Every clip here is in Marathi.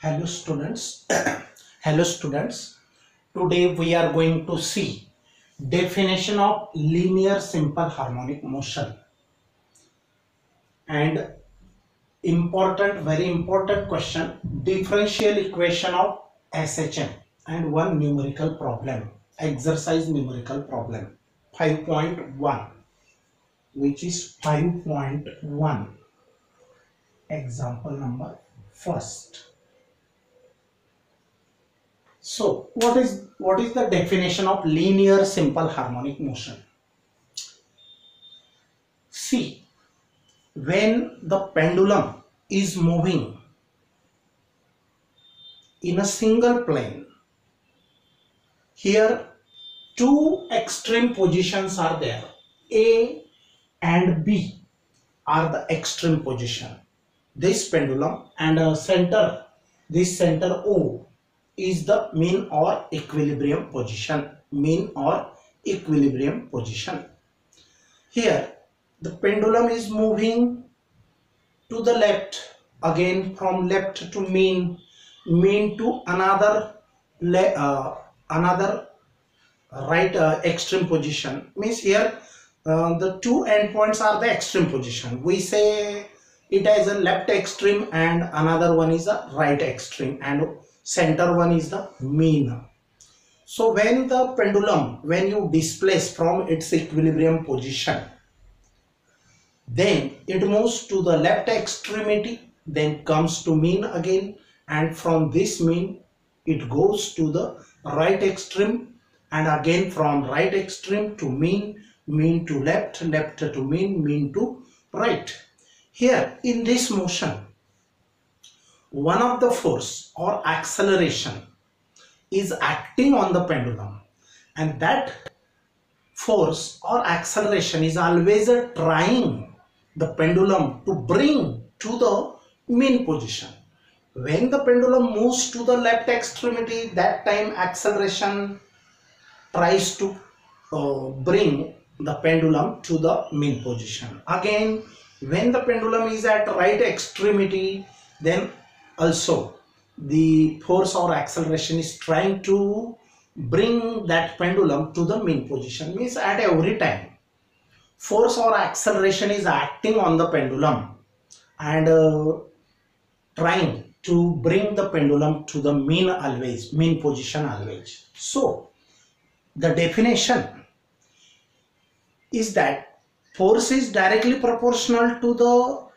Hello students. Hello students. Today we are going to see definition of linear simple harmonic motion and very important question, differential equation of SHM and one numerical problem, exercise numerical problem 5.1, which is 5.1, example number first. So what is the definition of linear simple harmonic motion? See, when the pendulum is moving in a single plane, here two extreme positions are there. A and B are the extreme position. This pendulum and this center O is the mean or equilibrium position. Here the pendulum is moving to the left, again from left to mean to another right extreme position. Means here the two endpoints are the extreme position. We say it as a left extreme and another one is a right extreme, and center one is the mean. So when the pendulum, when you displace from its equilibrium position, then it moves to the left extremity, then comes to mean again, and from this mean it goes to the right extreme, and again from right extreme to mean to left, left to mean to right. Here in this motion, one of the force or acceleration is acting on the pendulum, and that force or acceleration is always trying the pendulum to bring to the mean position. When the pendulum moves to the left extremity, that time acceleration tries to bring the pendulum to the mean position. Again, when the pendulum is at right extremity, then also the force or acceleration is trying to bring that pendulum to the mean position. Means at every time force or acceleration is acting on the pendulum and trying to bring the pendulum to the mean position always. So the definition is that force is directly proportional to the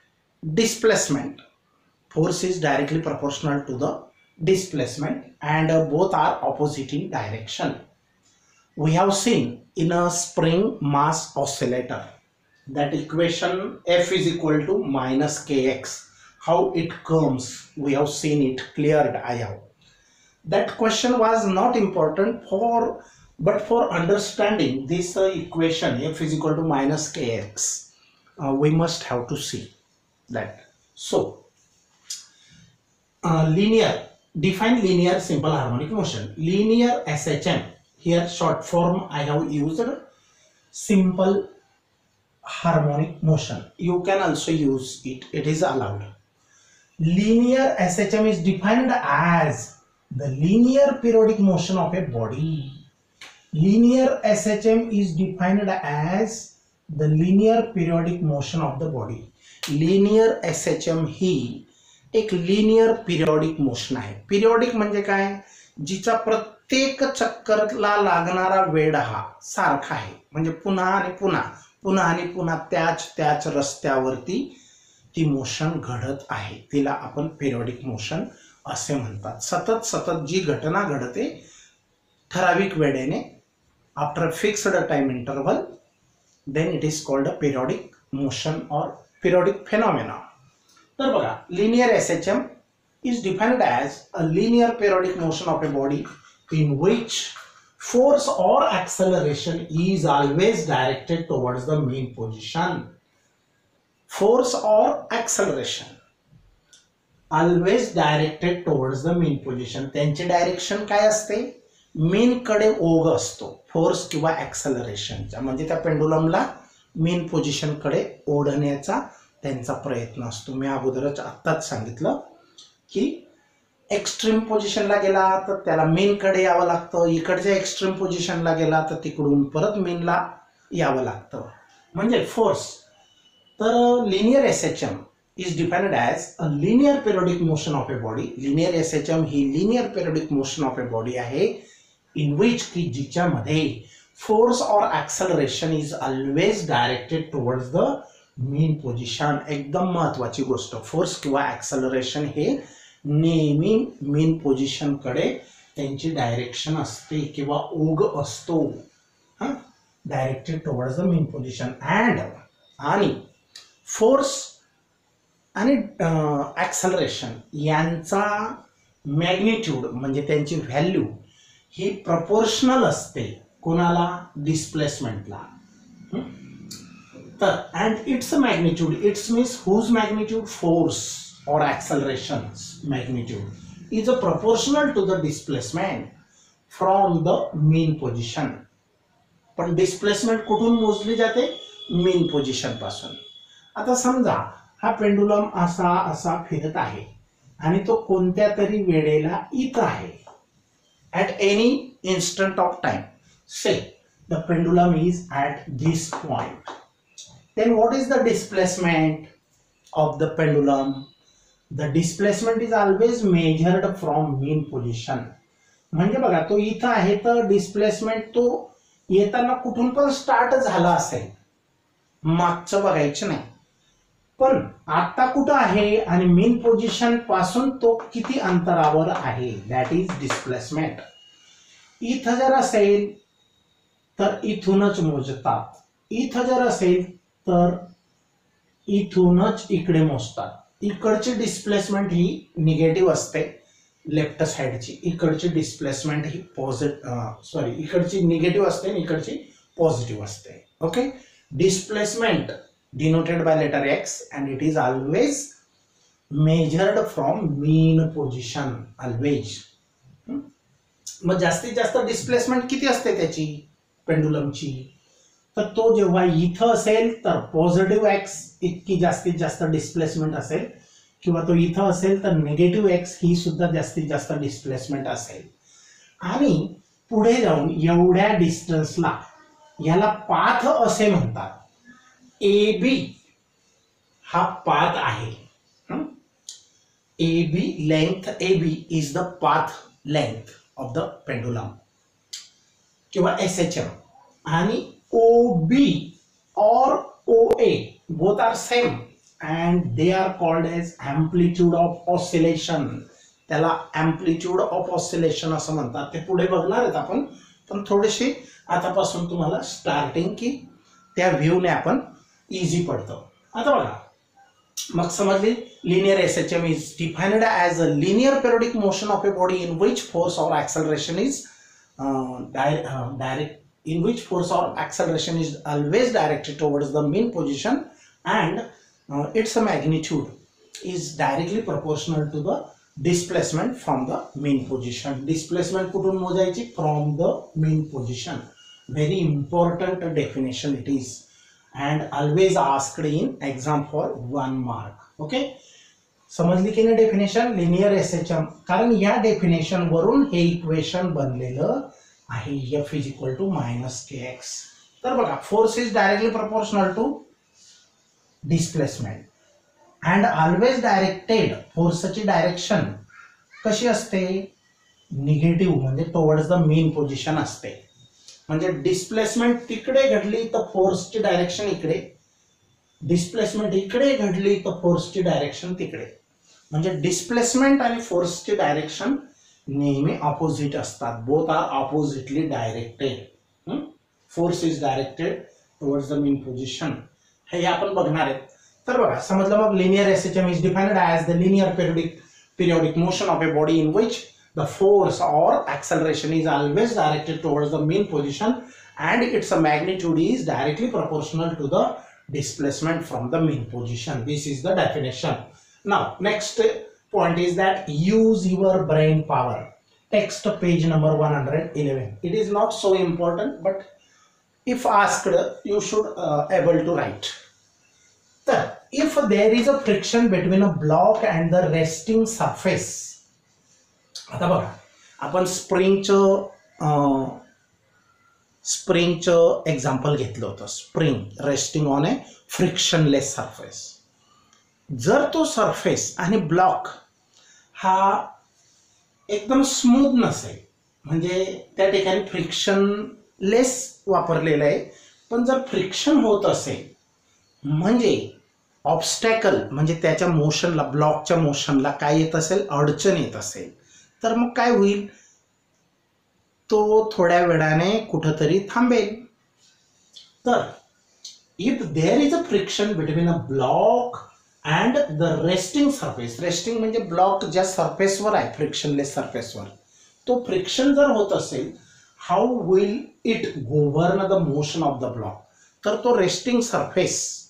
displacement. Force is directly proportional to the displacement, and both are opposite in direction. We have seen in a spring mass oscillator that equation F is equal to minus kx. How it comes, we have seen it cleared. I have. That question was not important but for understanding this equation F is equal to minus kx, we must have to see that. So define linear simple harmonic motion. Linear SHM, here short form I have used simple harmonic motion. You can also use it, it is allowed. Linear SHM is defined as the linear periodic motion of a body. Linear SHM is defined as the linear periodic motion of the body. Linear SHM ही एक लिनियर पिरियॉडिक मोशन आहे. पिरियॉडिक म्हणजे काय, जिचा प्रत्येक चक्करला लागणारा वेळ हा सारखा आहे, म्हणजे पुन्हा आणि पुन्हा त्याच रस्त्यावरती ती मोशन घडत आहे, तिला आपण पिरियॉडिक मोशन असे म्हणतात. सतत जी घटना घडते ठराविक वेळेने after fixed time interval, then it is called a periodic motion और पिरियॉडिक फेनोमेना. तर बघा, linear SHM is defined as a linear periodic motion of a body in which force or acceleration is always directed towards the mean position. Force or acceleration always directed towards the mean position. त्यांची डायरेक्शन काय असते, मीन कडे ओघ असतो फोर्स किंवा ॲक्सेलरेशनचा, म्हणजे त्या पेंडुलमला मेन पोझिशन कडे ओढण्याचा त्यांचा प्रयत्न असतो. मी अगोदरच आत्ताच सांगितलं की एक्स्ट्रीम पोझिशनला गेला तर त्याला मेन कडे यावं लागतं, इकडच्या एक्स्ट्रीम पोझिशनला गेला तर तिकडून परत मेनला यावं लागतं. म्हणजे फोर्स. तर linear SHM is defined as a linear periodic motion of a body. linear SHM he linear periodic motion of a body आहे in which की जिच्यामध्ये force or acceleration is always directed towards the mean position. एकदम महत्वाची गोष्ट, फोर्स किंवा ऍक्सलरेशन हे नेहमी मेन पोझिशन कडे त्यांची डायरेक्शन असते किंवा ओघ असतो, directed towards the mean position. आणि फोर्स आणि ऍक्सलरेशन यांचा मॅग्निट्यूड म्हणजे त्यांची व्हॅल्यू ही प्रपोर्शनल असते कोणाला, डिस्प्लेसमेंटला. तर and its magnitude, its means whose magnitude, force or acceleration's magnitude is a proportional to the displacement from the mean position. पण डिस्प्लेसमेंट कुठून मोजली जाते, मेन पोझिशन पासून. आता समजा हा पेंडुलम असा असा फिरत आहे आणि तो कोणत्या तरी वेळेला इथं आहे, at any instant of time. Say the pendulum is at this point. Then what is the displacement of the pendulum? The displacement is always measured from mean position. म्हणजे बघा तो इथं आहे तर डिस्प्लेसमेंट तो येताना कुठून पण स्टार्ट झाला असेल, मागचं बघायचं नाही. पण आता कुठं आहे आणि मेन पोझिशन पासून तो किती अंतरावर आहे, दॅट इज डिस्प्लेसमेंट. इथं जर असेल तर इथूनच मोजतात, इथं जर असेल तर इथूनच इकडे मोजतात. इकडची डिस्प्लेसमेंट ही निगेटिव्ह असते लेफ्ट साइडची, इकडची डिस्प्लेसमेंट ही इकडची निगेटिव्ह असते आणि इकडची पॉझिटिव्ह असते. Okay, displacement denoted by letter x and it is always measured from mean position, always. मग जास्तीत जास्त डिस्प्लेसमेंट किती असते त्याची पेंडुलमची, तर तो जेव्हा इथं असेल तर पॉझिटिव्ह एक्स इतकी जास्तीत जास्त डिस्प्लेसमेंट असेल, किंवा तो इथं असेल तर निगेटिव्ह एक्स ही सुद्धा जास्तीत जास्त डिस्प्लेसमेंट असेल. आणि पुढे जाऊन एवढ्या डिस्टन्सला याला पाथ असे म्हणतात. ए बी हा पाथ आहे, A B length, A B is the path length of the pendulum किंवा SHM. आणि OB or OA both are same and they are called as amplitude of oscillation. त्याला amplitude of oscillation असं म्हणतात. ते पुढे बघणार आहेत आपण, पण थोडेसे आतापासून तुम्हाला स्टार्टिंग की त्या व्ह्यूने आपण इझी पडतो. आता बघा मग समजली, linear SHM is defined as a linear periodic motion of a body in which force or acceleration is in which force or acceleration is always directed towards the mean position and its magnitude is directly proportional to the displacement from the mean position. Displacement कुठून मोजायची, from the mean position. Very important definition it is and always asked in exam for 1 mark. Okay, समजली की नाही डेफिनेशन लिनियर SHM. कारण या डेफिनेशन वरून हे इक्वेशन बनलेलं आहे, F is equal to minus kx. तर बघा force is directly proportional to displacement and always directed. फोर्सची डायरेक्शन कशी असते, निगेटिव्ह म्हणजे टुवर्ड्स द मेन पोझिशन असते. म्हणजे डिस्प्लेसमेंट तिकडे घडली तर फोर्सची डायरेक्शन इकडे, डिस्प्लेसमेंट इकडे घडली तर फोर्सची डायरेक्शन तिकडे. म्हणजे डिस्प्लेसमेंट आणि फोर्सची डायरेक्शन नेहमी ऑपोजिट असतात. Both are oppositely directed. Force is directed towards the mean position, हे आपण बघणार आहेत. तर बघा समजलं मग linear SHM is defined as the linear periodic motion of a body in which the force or acceleration is always directed towards the mean position and its magnitude is directly proportional to the displacement from the mean position. This is the definition. Now next point is that use your brain power. Text page number 111. It is not so important, but if asked you should able to write. If there is a friction between a block and the resting surface, आता बघा, आपण स्प्रिंगचं एक्झाम्पल घेतलं होतं. Spring resting on A frictionless surface. जर तो सरफेस आणि ब्लॉक हा एकदम स्मूथ नसेल, म्हणजे त्या ठिकाणी फ्रिक्शनलेस वापरलेलं आहे, पण जर फ्रिक्शन होत असेल म्हणजे ऑब्स्टॅकल म्हणजे त्याच्या मोशनला, ब्लॉकच्या मोशनला काय येत असेल, अडचण येत असेल, तर मग काय होईल, तो थोड्या वेळाने कुठंतरी थांबेल. तर if there is a friction between a block and the resting surface, resting म्हणजे ब्लॉक ज्या सरफेसवर आहे, फ्रिक्शनलेस सरफेसवर, तो फ्रिक्शन जर होत असेल, how will it govern the motion of the block. तर तो रेस्टिंग सरफेस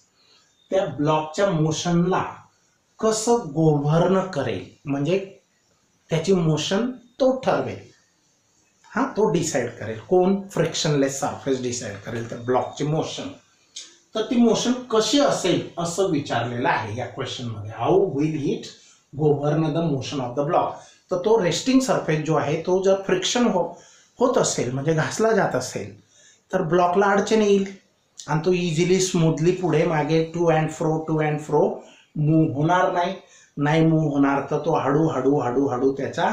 त्या ब्लॉकच्या मोशनला कसं गव्हर्न करेल, म्हणजे त्याची मोशन तो ठरवेल. हा, तो डिसाइड करेल. कोण? फ्रिक्शनलेस सरफेस डिसाइड करेल त्या ब्लॉकची मोशन. तर ती मोशन कशी असेल असं विचारलेलं आहे या क्वेश्चन मध्ये. How will it govern the motion of the block. तर तो रेस्टिंग सरफेस जो आहे तो जर फ्रिक्शन होत असेल म्हणजे घासला जात असेल, तर ब्लॉकला अडचण येईल आणि तो इझिली स्मूथली पुढे मागे टू अँड फ्रो मूव्ह होणार नाही मूव्ह होणार, तर तो हळूहळू त्याचा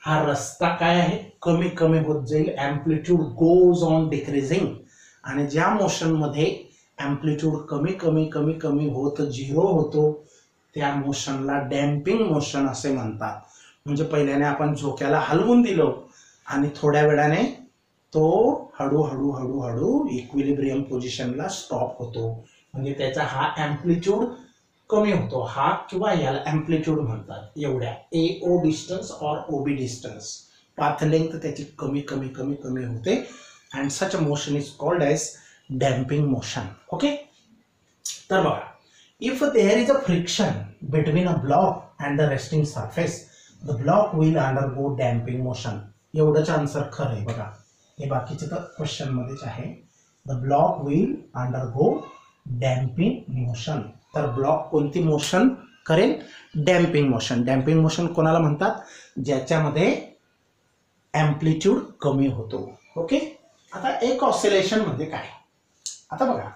हा रस्ता काय आहे, कमी कमी होत जाईल. Amplitude goes on decreasing. आणि ज्या मोशनमध्ये ॲम्प्लिट्यूड कमी होत झिरो होतो, त्या मोशनला डॅम्पिंग मोशन असे म्हणतात. म्हणजे पहिल्याने आपण झोक्याला हलवून दिलं आणि थोड्या वेळाने तो हळूहळू इक्विलिब्रियम पोझिशनला स्टॉप होतो, म्हणजे त्याचा हा ॲम्प्लिट्यूड कमी होतो. हा किंवा याला ॲम्प्लिट्यूड म्हणतात. एवढ्या AO distance or OB distance, path length त्याची कमी होते. And such a motion is called as damping motion. Okay. तर बघा, if there is a friction between a block and the resting surface, the block will undergo damping motion. एवढंच आन्सर खरं आहे. बघा, हे बाकीचे तर क्वेश्चन मध्येच आहे. The block will undergo damping motion. तर ब्लॉक कोणती मोशन करेल? Damping motion. डॅम्पिंग मोशन कोणाला म्हणतात? ज्याच्यामध्ये ॲम्प्लिट्यूड कमी होतो. ओके. आता एक ऑसिलेशन म्हणजे काय? आता बघा,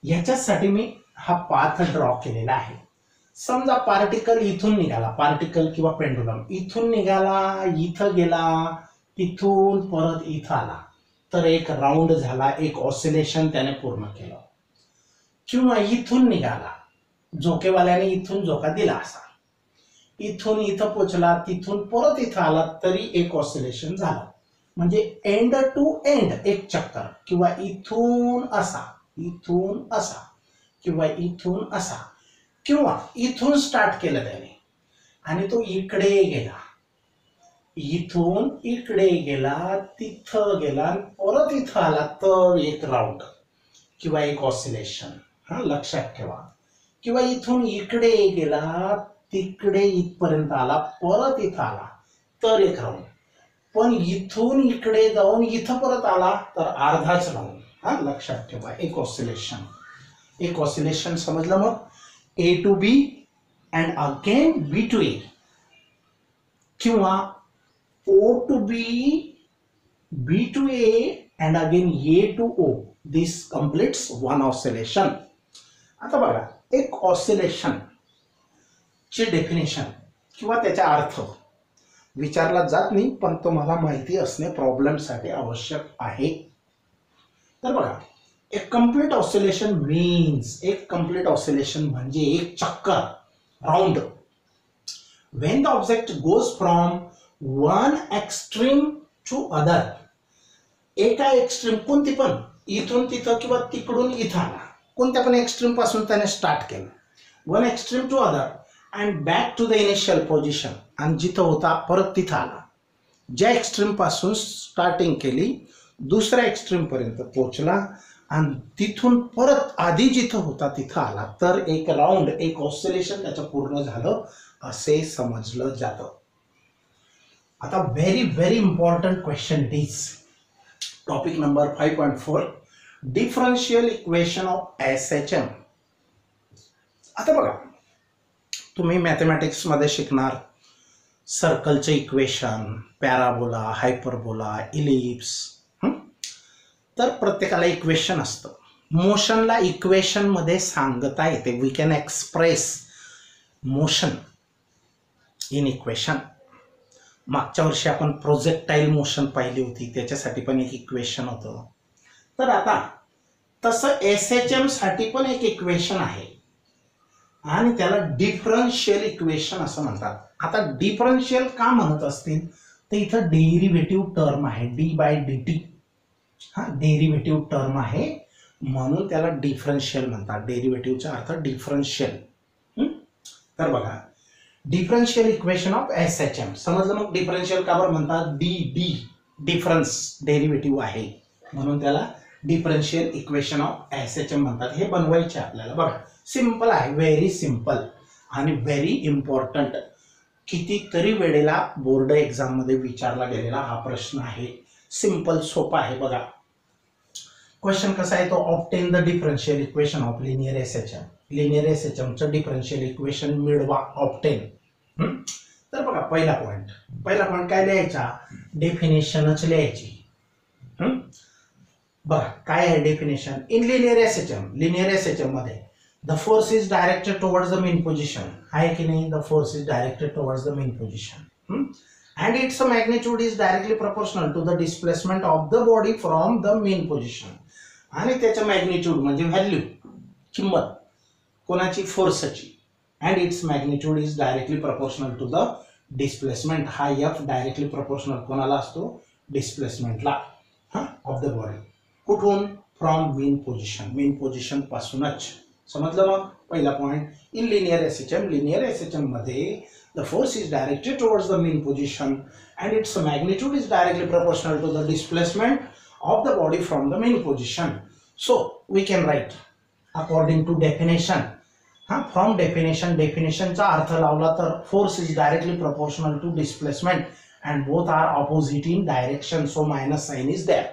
याच्यासाठी मी हा पाथ ड्रॉ केलेला आहे. समजा पार्टिकल इथून निघाला, पार्टिकल किंवा पेंडुलम इथून निघाला, इथं गेला, तिथून परत इथं आला, तर एक राऊंड झाला, एक ऑसिलेशन त्याने पूर्ण केलं. किंवा इथून निघाला, झोकेवाल्याने इथून झोका दिला असा, इथून इथं पोचला, तिथून परत इथं आला, तरी एक ऑसिलेशन झालं. म्हणजे एंड टू एंड एक चक्कर. किंवा इथून असा, इथून असा, किंवा इथून असा, किंवा इथून स्टार्ट केलं त्याने आणि तो इकडे गेला, इथून इकडे गेला, तिथं गेला, परत इथं आला, तर एक राऊंड किंवा एक ऑसिलेशन. हा, लक्षात ठेवा. किंवा इथून इकडे गेला, तिकडे इथपर्यंत आला, परत इथं आला, तर एक राऊंड. पण इथून इकडे जाऊन इथं परत आला, तर अर्धाच राऊंड. हा, लक्षात ठेवा, एक ऑसिलेशन. एक ऑसिलेशन समजलं. मग A to B and again B to A, किंवा O to B, B to A and again A to O. This completes one oscillation. आता बघा, एक ऑसिलेशन ची डेफिनेशन किंवा त्याचा अर्थ विचारला जात नाही, पण तुम्हाला माहिती असणे प्रॉब्लेमसाठी आवश्यक आहे. तर बघा, एक कंप्लीट ऑसिलेशन मीन्स, एक कंप्लीट ऑसिलेशन म्हणजे एक चक्कर, round, when the object goes from one extreme to other. एका एक्स्ट्रीम, कोणती पण, इथून तिथं किंवा तिकडून इथं आला, कोणत्या पण एक्स्ट्रीम पासून त्याने स्टार्ट केलं, one extreme to other and back to the initial position, आणि जिथं होता परत तिथं आला. ज्या एक्स्ट्रीम पासून स्टार्टिंग केली, दुसऱ्या एक्स्ट्रीम पर्यंत पोहोचला आणि तिथून परत आधी जिथं होता तिथं आला, तर एक राऊंड, एक ऑसिलेशन त्याचं पूर्ण झालं असे समजलं जातं. आता very important question it is topic number 5.4, differential equation of SHM. आता बघा, तुम्ही मॅथमॅटिक्स मध्ये शिकणार, सर्कलचे इक्वेशन, पॅराबोला, हायपरबोला, इलिप्स. तर प्रत्येकाला इक्वेशन असतं. मोशनला इक्वेशन मध्ये सांगता येते. We can express motion in equation. मागच्या वर्षी आपण प्रोजेक्टाईल मोशन पाहिली होती, त्याच्यासाठी पण एक इक्वेशन होतं. तर आता तसं SHM साठी पण एक इक्वेशन आहे आणि त्याला डिफरन्शियल इक्वेशन असं म्हणतात. आता डिफरन्शियल का म्हणत असतील तर इथं डेरिव्हेटिव्ह टर्म आहे, d/dt. डेरिव्हेटिव्ह टर्म आहे म्हणून त्याला डिफरन्शियल म्हणतात. डेरिव्हेटिव्हचा अर्थ डिफरन्शियल. तर बघा, डिफरन्शियल इक्वेशन ऑफ SHM समजलं. मग डिफरन्शियल का बरं म्हणतात? डिफरन्स डेरिव्हेटिव्ह आहे म्हणून त्याला डिफरन्शियल इक्वेशन ऑफ SHM म्हणतात. हे बनवायचे आपल्याला. बघा, सिंपल आहे, व्हेरी सिंपल आणि व्हेरी इम्पॉर्टंट. कितीतरी वेळेला बोर्ड एक्झाम मध्ये विचारला गेलेला हा प्रश्न आहे. सिंपल, सोपा आहे. बघा क्वेश्चन कसा आहे तो, obtain the differential equation of linear SHM. Linear SHM चं डिफरन्शियल इक्वेशन मिळवा, ऑब्टेन. तर बघा, पहिला पॉइंट काय लिहायचा? डेफिनेशनच लिहायची. बघा काय आहे डेफिनेशन. इन लिनियर SHM मध्ये the force is directed towards the mean position. आहे की नाही? The force is directed towards the mean position and its magnitude is directly proportional to the displacement of the body from the main position. आणि त्याचं मॅग्निट्यूड म्हणजे व्हॅल्यू, किंमत कोणाची? फोर्सची. and its magnitude is directly proportional to the displacement. हा F डायरेक्टली प्रोपोर्शनल कोणाला असतो? डिस्प्लेसमेंटला ऑफ द बॉडी. कुठून? फ्रॉम मेन पोझिशन पासूनच. समजलं? मग पहिला पॉइंट, इन लिनियर SHM मध्ये the force is directed towards the mean position and its magnitude is directly proportional to the displacement of the body from the mean position. So we can write according to definition. From definition चा अर्थ लावला तर force is directly proportional to displacement and both are opposite in direction, so minus sign is there.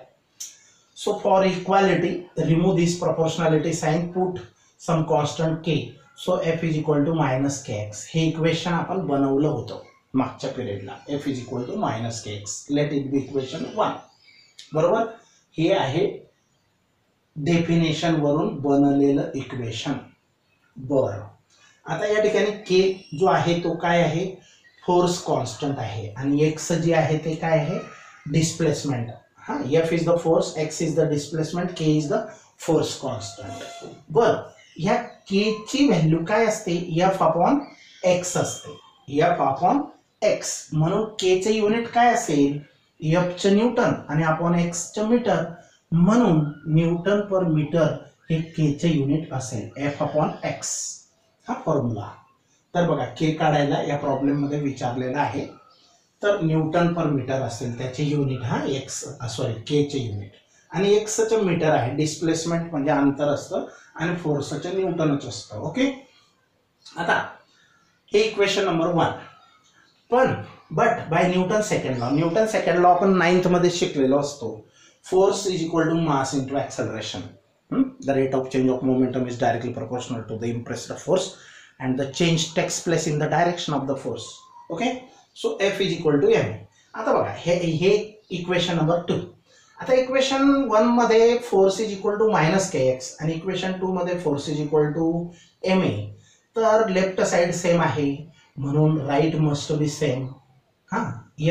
So for equality, remove this proportionality sign, put some constant k. So F is equal to minus kx. हे इक्वेशन आपण बनवलं होतं मागच्या पिरियडला. F is equal to minus kx. Let it be equation 1. बरोबर? हे आहे डेफिनेशन वरून बनलेलं इक्वेशन. बरं, आता या ठिकाणी k जो आहे तो काय आहे? फोर्स कॉन्स्टंट आहे आणि x जे आहे ते काय आहे? Displacement. F is the force, x is the displacement, k is the force constant. बरं, ह्या k ची व्हॅल्यू काय असते? F/x असते. F/x म्हणून k चे युनिट काय असेल? F चे न्यूटन आणि x चे मीटर म्हणून न्यूटन पर मीटर हे k चे युनिट असेल. F/x हा फॉर्म्युला. तर बघा, k काढायला या प्रॉब्लेम मध्ये विचारलेला आहे. तर न्यूटन पर मीटर असेल त्याचे युनिट, k चे युनिट आणि x चे मीटर आहे. डिस्प्लेसमेंट म्हणजे अंतर असतं आणि फोर्सचे न्यूटनच असतं. ओके, आता हे इक्वेशन नंबर 1. पण बाय न्यूटन सेकंड लॉ आपण 9th मध्ये शिकलेलो असतो. Force is equal to mass into acceleration. The rate of change of momentum is directly proportional to the impressed force and the change takes place in the direction of the force. Okay, so F is equal to m. आता बघा, हे इक्वेशन नंबर 2. आता इक्वेशन 1 मध्ये force is equal to minus kx आणि इक्वेशन 2 मध्ये force is equal to ma. तर लेफ्ट साइड सेम आहे म्हणून right must be same.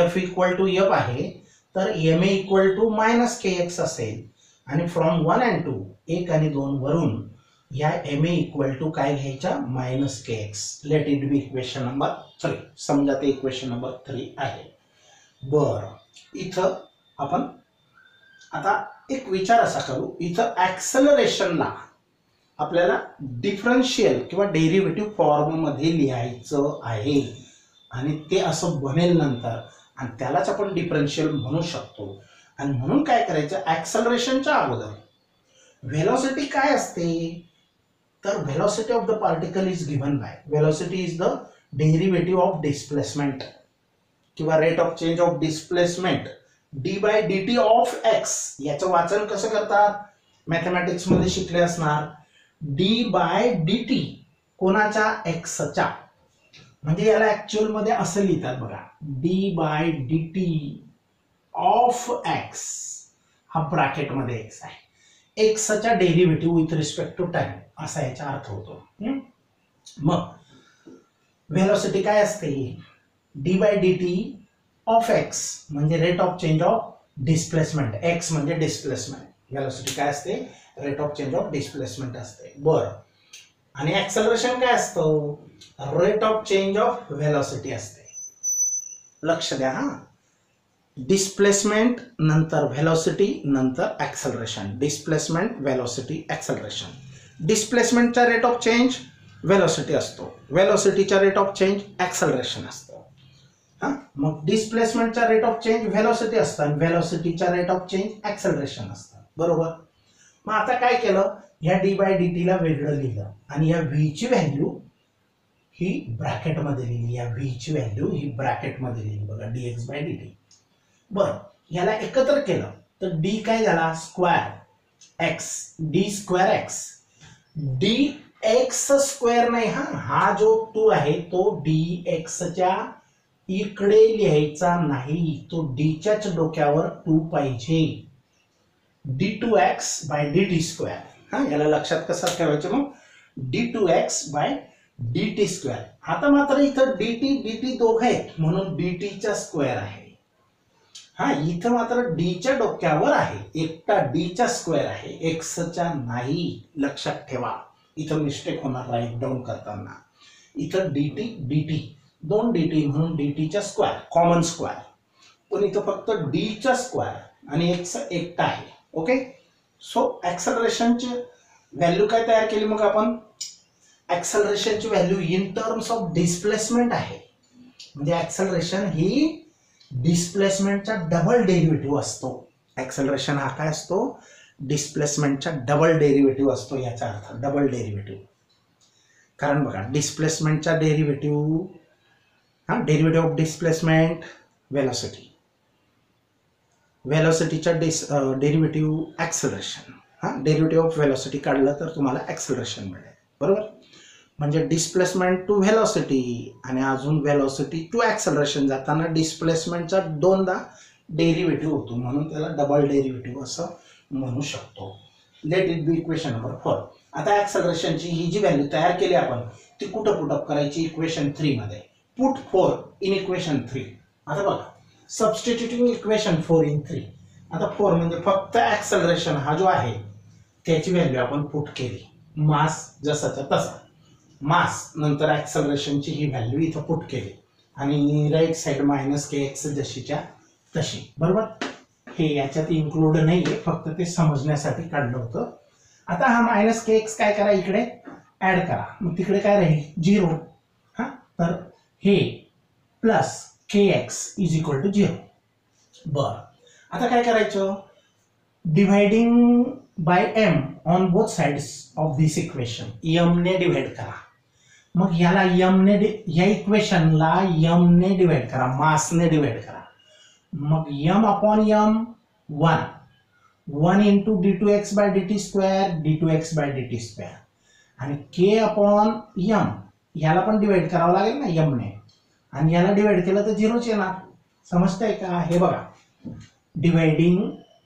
F equal to F आहे तर ma equal to minus kx असेल आणि फ्रॉम 1 and 2, 1 आणि 2 वरून या ma इक्वल टू काय घ्यायचा? Minus kx. Let it be equation number 3. समजा ते इक्वेशन नंबर 3 आहे. बरं, इथं आपण आता एक विचार असा करू, इथं ऍक्सेलरेशनला आपल्याला डिफरन्शियल किंवा डेरिव्हेटिव्ह फॉर्म मध्ये लिहायचं आहे आणि ते असं बनेल नंतर आणि त्यालाच आपण डिफरन्शियल म्हणू शकतो. आणि म्हणून काय करायचं? ऍक्सेलरेशनच्या अगोदर व्हेलॉसिटी काय असते? तर velocity of the particle is given by, velocity is the derivative of displacement किंवा rate of change of displacement d/dt of x. याचं वाचन कसं करतात? मॅथमॅटिक्स मध्ये शिकले असणार. d/dt कोणाच्या? x च्या. म्हणजे याला ऍक्च्युअल मध्ये असं लिहितात बघा, D by D T of X, हा ब्रॅकेट मध्ये एक्स आहे, एक्सचा derivative with respect to time असा याचा अर्थ होतो. मग व्हेलॉसिटी काय असते, D by D T of X म्हणजे rate of change of displacement, X म्हणजे डिस्प्लेसमेंट, व्हेलॉसिटी काय असते, rate of change of displacement असते. बरं, आणि ऍक्सेलरेशन काय असतं, rate of change of velocity असते. लक्ष द्या हा, डिस्प्लेसमेंट नंतर व्हेलॉसिटी नंतर ऍक्सेलरेशन, डिस्प्लेसमेंट व्हेलॉसिटी ऍक्सेलरेशन. डिस्प्लेसमेंटचा रेट ऑफ चेंज व्हेलॉसिटी असतो, व्हेलॉसिटीचा रेट ऑफ चेंज ऍक्सेलरेशन असतं. हा, मग डिस्प्लेसमेंटचा रेट ऑफ चेंज व्हेलॉसिटी असतं आणि व्हेलॉसिटीचा रेट ऑफ चेंज ऍक्सेलरेशन असतं. बरोबर. मग आता काय केलं, ह्या डी बाय डी टीला वेगळं लिहिलं आणि या व्ही ची व्हॅल्यू ही ब्रॅकेटमध्ये लिहिली, या व्ही ची व्हॅल्यू ही ब्रॅकेटमध्ये लिहिली बघा, d x by D t. बरं, याला एकत्र केलं तर डी काय झाला, square x, d square x, d x square नाही, हा जो टू आहे तो डी एक्सच्या इकडे लिहायचा नाही, तो डीच्याच डोक्यावर टू पाहिजे, d two x by D T square. हा, याला लक्षात कसं ठेवायचं मग, d two x by D T square. आता मात्र इथं डी टी दोघं आहेत म्हणून डी टीचा स्क्वेअर आहे. हा, इथं मात्र डीच्या डोक्यावर आहे, एकटा डीचा स्क्वेअर आहे, एक्सचा नाही. लक्षात ठेवा, इथं मिस्टेक होणार राईट डाऊन करताना. इथं डी टी दोन डी टी म्हणून डी टीचा स्क्वेअर, कॉमन स्क्वेअर, पण इथं फक्त डीचा स्क्वेअर आणि एक्स एकटा आहे. ओके. सो ऍक्सेलरेशनची व्हॅल्यू काय तयार केली मग आपण, ऍक्सेलरेशनची value in terms of displacement आहे, म्हणजे ऍक्सेलरेशन ही डिस्प्लेसमेंटचा डबल डेरिव्हेटिव्ह असतो. ऍक्सेलरेशन हा काय असतो, डिस्प्लेसमेंटचा डबल डेरिव्हेटिव्ह असतो, याचा अर्थ डबल डेरिव्हेटिव्ह. कारण बघा, डिस्प्लेसमेंटचा डेरिव्हेटिव्ह, हा डेरिव्हेटिव्ह ऑफ डिस्प्लेसमेंट व्हेलॉसिटी, व्हेलॉसिटीचा डेरिव्हेटिव्ह ऍक्सेलरेशन, हा डेरिव्हेटिव्ह ऑफ व्हेलॉसिटी काढलं तर तुम्हाला ऍक्सेलरेशन मिळेल. बरोबर. म्हणजे डिस्प्लेसमेंट टू व्हेलॉसिटी आणि अजून व्हेलॉसिटी टू ऍक्सेलरेशन जाताना डिस्प्लेसमेंटचा दोनदा डेरिव्हेटिव्ह होतो, म्हणून त्याला डबल डेरिव्हेटिव्ह असं म्हणू शकतो. Late it be equation number 4. आता ऍक्सेलरेशनची ही जी व्हॅल्यू तयार केली आपण, ती कुठं पुटअप करायची, इक्वेशन 3 मध्ये. Put 4 in equation 3. आता बघा, सबस्टिट्यूटिंग इक्वेशन 4 इन 3. आता 4 म्हणजे फक्त ऍक्सेलरेशन हा जो आहे त्याची व्हॅल्यू आपण पुट केली, मास जसाचा तसा, मास नंतर ऍक्सेलरेशनची ही व्हॅल्यू इथं पुट केली आणि right side minus k x जशीच्या तशी. बरोबर. हे याच्यात इन्क्लूड नाहीये, फक्त ते समजण्यासाठी काढलं होतं. आता हा मायनस के एक्स काय करा, इकडे ऍड करा, मग तिकडे काय राहील, 0. हा, तर हे plus k x is equal to 0. बर, आता काय करायचं, dividing by M on both sides of this equation, m ने डिवाइड करा. मग याला एम ने, या इक्वेशनला एम ने डिवाइड करा, मास ने डिवाइड करा. मग m upon m 1 into d two x by D T square, d two x by D T square, आणि के अपॉन एम, याला पण डिवाइड करावं लागेल ना एम ने, आणि याला डिवाइड केलं तर 0च येणार. समजतंय का, हे बघा, dividing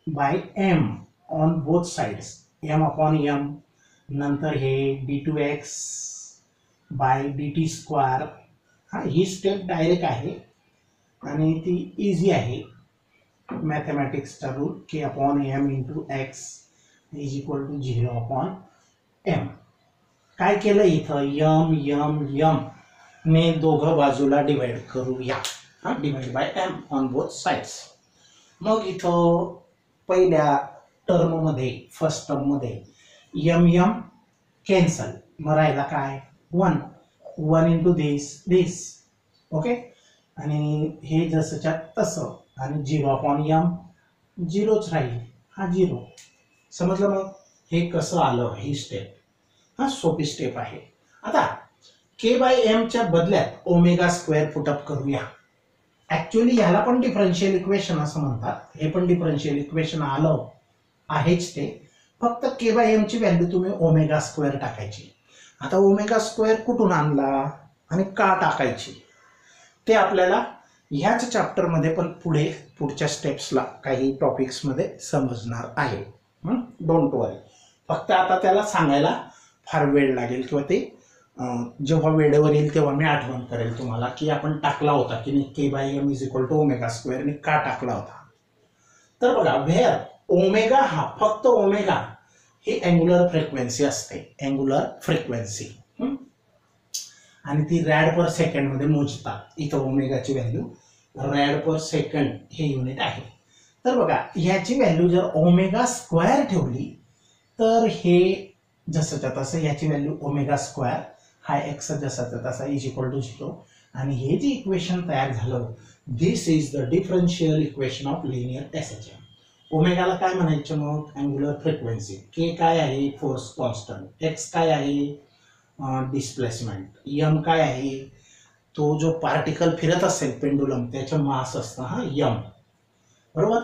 by M on both sides, M upon M, नंतर हे D two x by D T square. हा, ही स्टेप डायरेक्ट आहे आणि ती इझी आहे, मॅथमॅटिक्सचा rule, K upon M into X is equal to 0 upon M. काय केलं इथं, यम यम यम ने दोघं बाजूला डिवाइड करूया, हा, divide by M on both sides. मग इथं पहिल्या टर्म मध्ये, फर्स्ट टर्म मध्ये यम यम कॅन्सल, मग राहिला काय 1 इंटू दिस. ओके. आणि हे जसंच्या तसं, आणि 0 अपॉन एम, 0च राहील, हा 0. समजलं. मग हे कसं आलं, ही स्टेप, हा सोपी स्टेप आहे. आता के बाय एम च्या बदल्यात ओमेगा स्क्वेअर पुटअप करूया. ऍक्च्युअली याला पण डिफरन्शियल इक्वेशन असं म्हणतात, हे पण डिफरन्शियल इक्वेशन आलं आहेच ते, फक्त के बाय एम ची व्हॅल्यू तुम्ही ओमेगा स्क्वेअर टाकायची. आता ओमेगा स्क्वेअर कुठून आणला, आणि का टाकायची ते आपल्याला ह्याच चॅप्टरमध्ये पण पुढच्या स्टेप्सला काही टॉपिक्समध्ये समजणार आहे. डोंट वरी. फक्त आता त्याला सांगायला फार वेळ लागेल किंवा ते जेव्हा वेळेवर येईल तेव्हा मी आठवण करेल तुम्हाला की आपण टाकला होता की नाही K/M = ω² ने का टाकला होता. तर बघा वेअर ओमेगा हा फक्त ओमेगा ही अँग्युलर फ्रिक्वेन्सी असते, अँग्युलर फ्रिक्वेन्सी, आणि ती रॅड पर सेकंड मध्ये मोजतात. इथं ओमेगाची व्हॅल्यू रॅड पर सेकंड हे युनिट आहे. तर बघा ह्याची व्हॅल्यू जर ω² ठेवली तर हे जसंच्या तसं याची व्हॅल्यू ω² हा x जसाचा तसा = 0 आणि हे जे इक्वेशन तयार झालं this is the differential equation of linear SHM. ओमेगाला काय म्हणायचं मग अँग्युलर फ्रिक्वेन्सी, K काय आहे फोर्स कॉन्स्टंट, x काय आहे डिस्प्लेसमेंट, m काय आहे तो जो पार्टिकल फिरत असेल पेंडुलम त्याचं मास असतं हा m, बरोबर.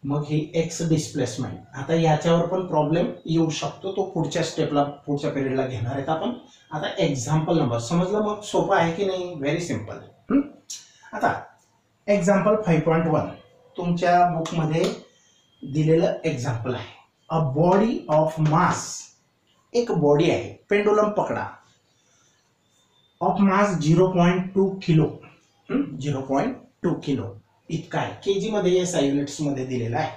मग ही x डिस्प्लेसमेंट. आता याच्यावर पण प्रॉब्लेम येऊ शकतो, तो पुढच्या स्टेपला पुढच्या पिरियडला घेणार आहेत आपण. आता एक्झाम्पल नंबर समजलं मग सोपं आहे की नाही, व्हेरी सिंपल. आता एक्झाम्पल 5.1 तुमच्या बुकमध्ये दिलेलं एक्झाम्पल आहे. अ बॉडी ऑफ मास, एक बॉडी आहे पेंडुलम पकडा, ऑफ मास 0.2 किलो, 0.2 किलो इतका आहे. केजी मध्ये SI युनिट्स मध्ये दिलेला आहे.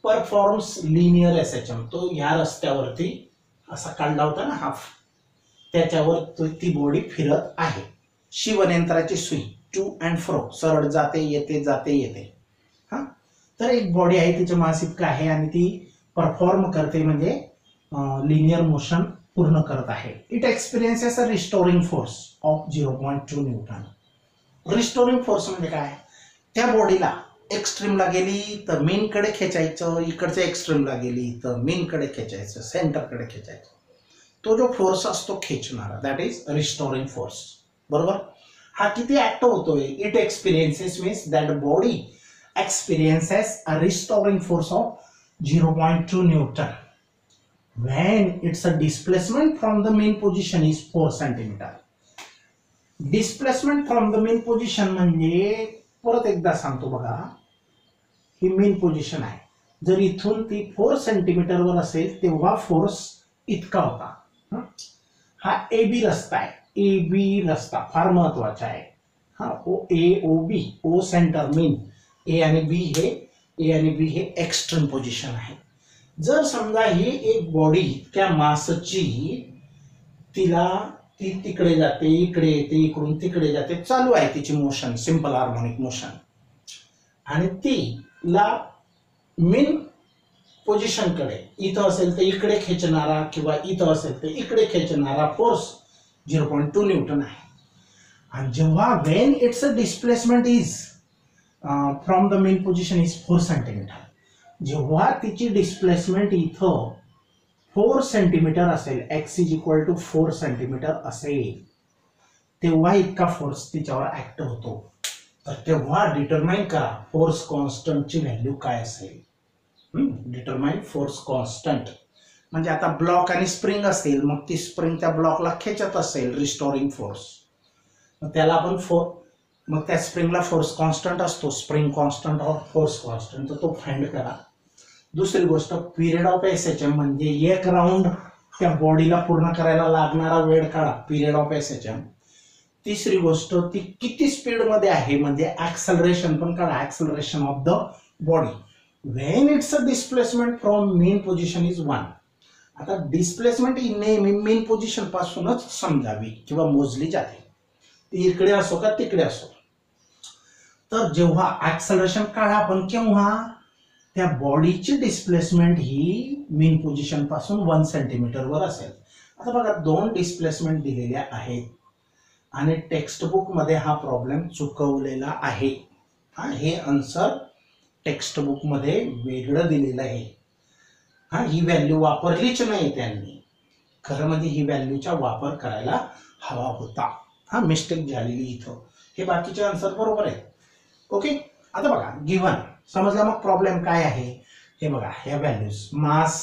परफॉर्म्स लिनियर SHM, तो ह्या रस्त्यावरती असा काढला होता ना हाफ, त्याच्यावर ती बॉडी फिरत आहे. शिवनेंत्राची सुई टू अँड फ्रो सरळ जाते येते जाते येते. हा तर एक बॉडी आहे तिचं मास इतकं आहे आणि ती परफॉर्म करते म्हणजे लिनियर मोशन पूर्ण करत आहे. It experiences a restoring force of 0.2 Newton. Restoring force म्हणजे काय, त्या बॉडीला एक्स्ट्रीमला गेली तर मेन कडे खेचायचं, इकडच्या एक्स्ट्रीमला गेली तर मेन कडे खेचायचं, सेंटरकडे खेचायचं. तो जो फोर्स असतो खेचणारा दॅट इज रिस्टोरिंग फोर्स, बरोबर. हा किती ऍक्टिव्ह होतोय, it experiences means that body experiences a restoring force of 0.2 Newton when its a displacement from the mean position is 4 centimeter. Displacement from the mean position म्हणजे परत एकदा सांगतो बघा, ही मेन पोझिशन आहे. जर इथून ती 4 सेंटीमीटर वर असेल तेव्हा फोर्स इतका होता. हा AB रस्ता आहे, AB रस्ता फार महत्वाचा आहे. हा OB, O centre main, A आणि B हे एक्स्ट्रीम पोझिशन आहे. जर समजा ही एक बॉडी त्या मासची ती तिकडे जाते इकडे येते इकडून तिकडे जाते, चालू आहे तिची मोशन, सिंपल हार्मोनिक मोशन, आणि तिला मेन पोझिशन कडे इथं असेल तर इकडे खेचणारा किंवा इथं असेल तर इकडे खेचणारा फोर्स 0.2 न्यूटन आहे. आणि जेव्हा Wien it's a displacement is from the mean position is 4 centimetre, जेव्हा तिची डिस्प्लेसमेंट इथं 4 सेंटीमीटर असेल, x = 4 सेंटीमीटर असेल, तेव्हा इतका फोर्स तिच्यावर ऍक्ट होतो. तर तेव्हा डिटरमाइन करा फोर्स कॉन्स्टंटची व्हॅल्यू काय असेल. डिटरमाइन फोर्स कॉन्स्टंट म्हणजे आता ब्लॉक आणि स्प्रिंग असतील, मग ती स्प्रिंग त्या ब्लॉकला खेचत असेल रिस्टोरिंग फोर्स, मग त्याला आपण मग त्या स्प्रिंगला फोर्स कॉन्स्टंट असतो, स्प्रिंग कॉन्स्टंट और फोर्स कॉन्स्टंट, तर तो फाइंड करा. दुसरी गोष्ट पिरियड ऑफ SHM म्हणजे एक राऊंड त्या बॉडीला पूर्ण करायला लागणारा वेळ काढा, पिरियड ऑफ SHM. तिसरी गोष्ट ती किती स्पीड मध्ये आहे म्हणजे ऍक्सलरेशन पण काढा, acceleration of the body when it's a displacement from main position is 1. आता डिस्प्लेसमेंट ही नेहमी मेन पोझिशन पासूनच समजावी किंवा मोजली जाते, ती इकडे असो का तिकडे असो. तर जेव्हा ऍक्सलरेशन काढा पण केव्हा, त्या बॉडीची डिस्प्लेसमेंट ही मेन पोझिशन पासून 1 सेंटीमीटर वर असेल. आता बघा 2 डिस्प्लेसमेंट दिलेल्या आहेत आणि टेक्स्ट बुक मध्ये हा प्रॉब्लेम चुकवलेला आहे. हे आन्सर टेक्स्ट बुक मध्ये वेगळं दिलेलं आहे. ही व्हॅल्यू वापरलीच नाही त्यांनी, खरं म्हणजे ही व्हॅल्यूचा वापर करायला हवा होता. मिस्टेक झालेली इथं, हे बाकीचे आन्सर बरोबर आहे. ओके, आता बघा गिव्हन समजला. मग प्रॉब्लेम काय आहे हे बघा, ह्या व्हॅल्यूज मास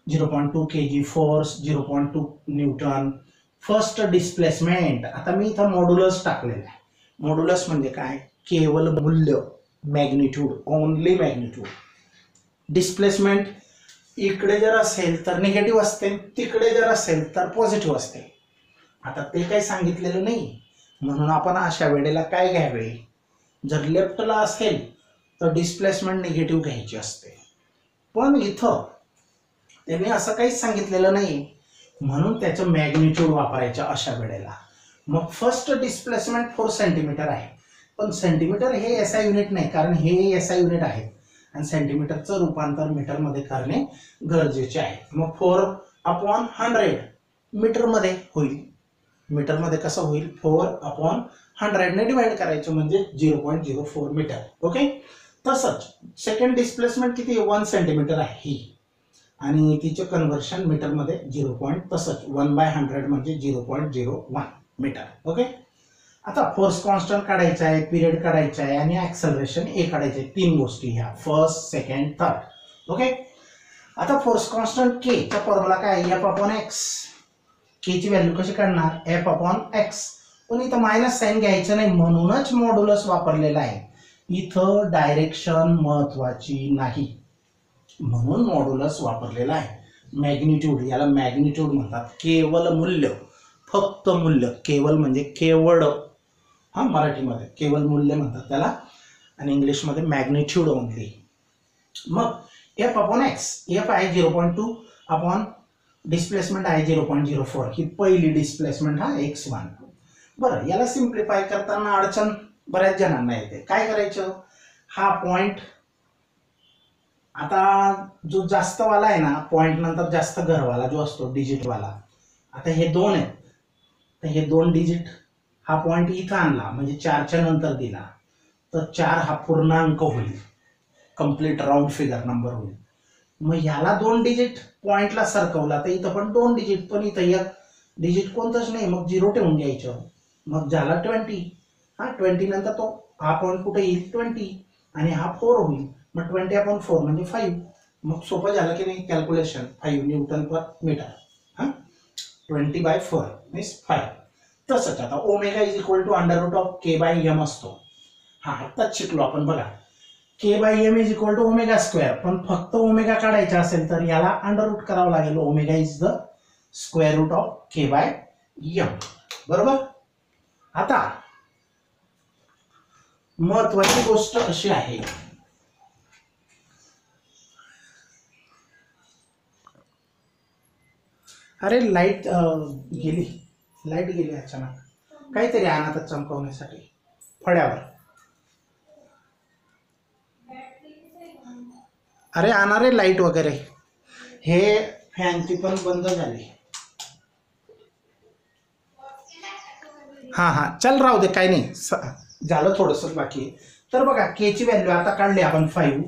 0.2 kg, force 0.2 Newton, first displacement, आता मी इथं मॉड्युलस टाकलेलं आहे. मॉड्युलस म्हणजे काय? केवल मूल्य, मॅग्निट्यूड, ओनली मॅग्निट्यूड. डिस्प्लेसमेंट इकडे जर असेल तर निगेटिव्ह असते, तिकडे जर असेल तर पॉझिटिव्ह असते. आता ते काही सांगितलेलं नाही, म्हणून आपण अशा वेळेला काय घ्यावे? जर लेफ्टला असेल तर डिस्प्लेसमेंट निगेटिव्ह घ्यायची असते. पण इथं त्यांनी असं काहीच सांगितलेलं नाही, म्हणून त्याचं मॅग्निट्यूड वापरायचं अशा वेळेला. मग फर्स्ट डिस्प्लेसमेंट 4 सेंटीमीटर आहे, पण सेंटीमीटर हे एसआय युनिट नाही, कारण हे एसआय युनिट आहे आणि सेंटीमीटरचं रूपांतर मीटरमध्ये करणे गरजेचे आहे. मग 4/100 मीटरमध्ये होईल. मीटरमध्ये कसं होईल? 4/100 ने डिवाइड करायचं म्हणजे 0.04 मीटर. ओके. तसंच सेकंड डिस्प्लेसमेंट किती? 1 सेंटीमीटर आहे ही, आणि तिचे कन्व्हर्शन मीटरमध्ये 0. तसंच 1/100 म्हणजे 0.01 मीटर. ओके. आता फोर्स कॉन्स्टंट काढायचा आहे, पिरियड काढायचा आहे आणि ऍक्सेलरेशन ए काढायचे आहे. 3 गोष्टी ह्या, फर्स्ट, सेकंड, थर्ड. ओके. आता फोर्स कॉन्स्टंट के चा फॉर्म्युला काय? F/x. के ची व्हॅल्यू कशी काढणार? F/x. पण इथं मायनस साइन घ्यायचं नाही, म्हणूनच मॉड्युलस वापरलेला आहे. इथं डायरेक्शन महत्वाची नाही, म्हणून मॉड्युलस वापरलेला आहे. मॅग्निट्यूड, याला मॅग्निट्यूड म्हणतात. केवल मूल्य, फक्त मूल्य. केवल म्हणजे केवळ, हा मराठीमध्ये केवल मूल्य म्हणतात त्याला, आणि इंग्लिशमध्ये मॅग्निट्यूड ओनली. मग F/x, F आहे 0.2 अपॉन डिस्प्लेसमेंट आहे 0.04. ही पहिली डिस्प्लेसमेंट, हा x1. बरं, याला सिम्प्लिफाय करताना अडचण बऱ्याच जणांना येते. काय करायचं? हा पॉइंट, आता जो जास्त वाला आहे ना, पॉइंट नंतर जास्त घरवाला जो असतो डिजिटवाला, आता हे 2 आहेत, तर हे 2 डिजिट हा पॉइंट इथं आणला म्हणजे 4च्या नंतर दिला तर 4 हा पूर्णांक होईल, कंप्लीट राऊंड फिगर नंबर होईल. मग ह्याला 2 डिजिट पॉइंटला सरकवला तर इथं पण 2 डिजिट, पण इथं एक डिजिट कोणतंच नाही, मग 0 ठेवून घ्यायचं. मग झाला 20. हा 20 नंतर तो हा पॉइंट कुठे येईल? 20, आणि हा 4 होईल. मग 20/4 म्हणजे 5. मग सोपं झालं की नाही कॅल्क्युलेशन? 5 न्यूटन पर मीटर. हा 20/4 मीन्स 5. तसंच आता omega is equal to √k/m असतो. हा आत्ताच शिकलो आपण बघा. k/m is equal to omega square. पण फक्त ओमेगा काढायचा असेल तर याला अंडर करावं लागेल. Omega is the square root of k/m. बरोबर. आता महत्वाची गोष्ट अशी आहे, अरे लाईट गेली, लाईट गेली अचानक. काहीतरी आणा चमकवण्यासाठी फळ्यावर. अरे आणा रे लाईट वगैरे. हे फॅनची पण बंद झाली. हा हा चल राहू दे, काही नाही, झालं थोडंसं बाकी. तर बघा के ची व्हॅल्यू आता काढली आपण 5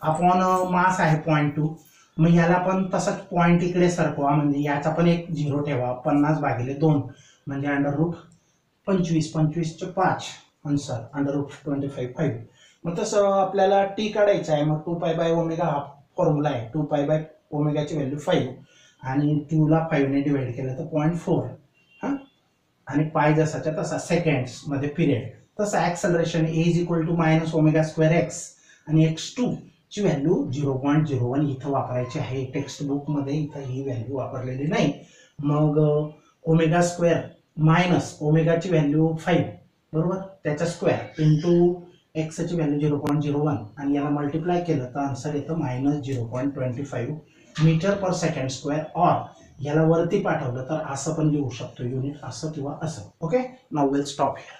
अपॉन मास आहे 0.2. मग याला पण तसंच पॉईंट इकडे सरकवा, म्हणजे याचा पण एक 0 ठेवा. 50/2 म्हणजे √25, 25चे 5 आन्सर, √25 5. मग तसं आपल्याला टी काढायचं आहे. मग 2π/ω हा फॉर्म्युला आहे. 2π/ω ची व्हॅल्यू 5 आणि 2 ला 5 ने डिवाइड केलं तर 0.4. हां, आणि पाय जसाच्या तसा सेकंड्स मध्ये पिरियड. तसं acceleration a is equal to -ω²x आणि x2 ची व्हॅल्यू 0.01 इथं वापरायची आहे. टेक्स्ट बुक मध्ये इथं ही व्हॅल्यू वापरलेली नाही. मग ω² मायनस ओमेगाची व्हॅल्यू 5 बरोबर, त्याचा स्क्वेअर इंटू एक्स ची व्हॅल्यू 0.01 आणि याला मल्टिप्लाय केलं तर आन्सर येतं -0.25 मीटर पर सेकंड स्क्वेअर. और याला वरती पाठवलं तर असं पण लिहू शकतो, युनिट असं किंवा असं. Okay, now will stop here.